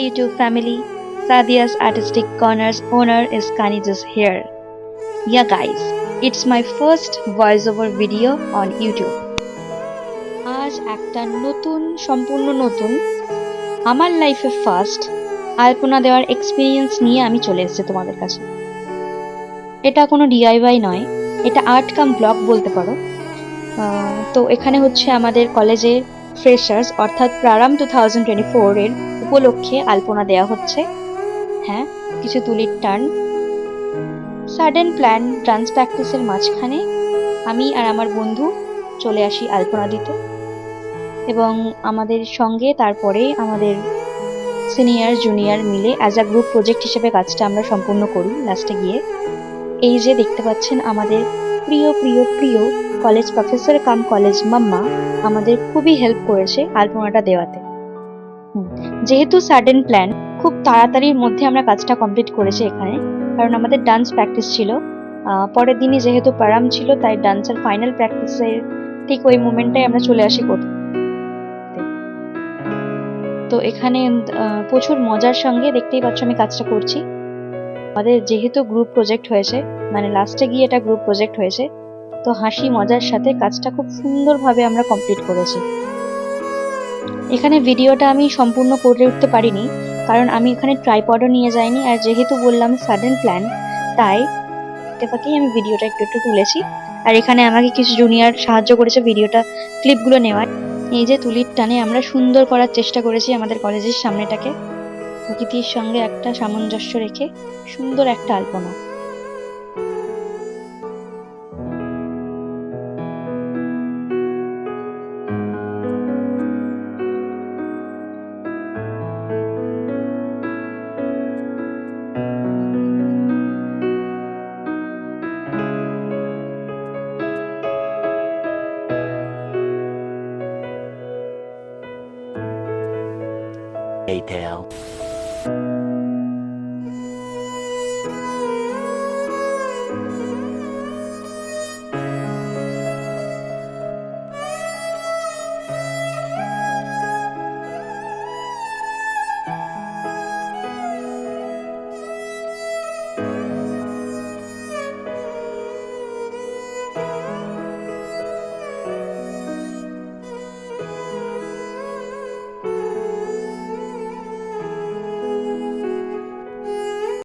YouTube family. Sadia's Artistic Corners owner is Kanijus here. Yeah guys, it's my first voiceover video on YouTube. আজ একটা সম্পূর্ণ নতুন আমার লাইফে ফার্স্ট আলপনা দেওয়ার এক্সপিরিয়েন্স নিয়ে আমি চলে এসেছি তোমাদের কাছে। এটা কোনো ডিআইওয়াই নয়, এটা আর্ট কাম ব্লগ বলতে পারো। তো এখানে হচ্ছে আমাদের কলেজের ফ্রেশার্স অর্থাৎ প্রারাম 2024 এর উপলক্ষে আলপনা দেওয়া হচ্ছে। হ্যাঁ, কিছু তুলির টান। সাডেন প্ল্যান ডান্স প্র্যাকটিসের মাঝখানে আমি আর আমার বন্ধু চলে আসি আলপনা দিতে, এবং আমাদের সঙ্গে তারপরে আমাদের সিনিয়র জুনিয়র মিলে অ্যাজ আ গ্রুপ প্রজেক্ট হিসেবে কাজটা আমরা সম্পূর্ণ করি। লাস্টে গিয়ে এই যে দেখতে পাচ্ছেন আমাদের প্রিয় প্রিয় প্রিয় কলেজ প্রফেসর কাম কলেজ মাম্মা আমাদের খুবই হেল্প করেছে আলপনাটা দেওয়াতে। যেহেতু সাডেন প্ল্যান, খুব তাড়াতাড়ির মধ্যে আমরা কাজটা কমপ্লিট করেছি এখানে, কারণ আমাদের ডান্স প্র্যাকটিস ছিল। পরের দিনই যেহেতু প্যারাম ছিল, তাই ডান্সের ফাইনাল প্র্যাকটিসের ঠিক ওই মোমেন্টটাই আমরা চলে আসি করতে। তো এখানে প্রচুর মজার সঙ্গে দেখতেই পাচ্ছ আমি কাজটা করছি। আমাদের যেহেতু গ্রুপ প্রজেক্ট হয়েছে, মানে লাস্টে গিয়ে এটা গ্রুপ প্রজেক্ট হয়েছে, তো হাসি মজার সাথে কাজটা খুব সুন্দরভাবে আমরা কমপ্লিট করেছি। এখানে ভিডিওটা আমি সম্পূর্ণ করে উঠতে পারিনি, কারণ আমি এখানে ট্রাইপডও নিয়ে যাইনি, আর যেহেতু বললাম সাডেন প্ল্যান, তাই ফাঁকেই আমি ভিডিওটা একটু একটু তুলেছি। আর এখানে আমাকে কিছু জুনিয়র সাহায্য করেছে ভিডিওটা ক্লিপগুলো নেওয়ার। এই যে তুলির টানে আমরা সুন্দর করার চেষ্টা করেছি আমাদের কলেজের সামনেটাকে, প্রকৃতির সঙ্গে একটা সামঞ্জস্য রেখে সুন্দর একটা আলপনা।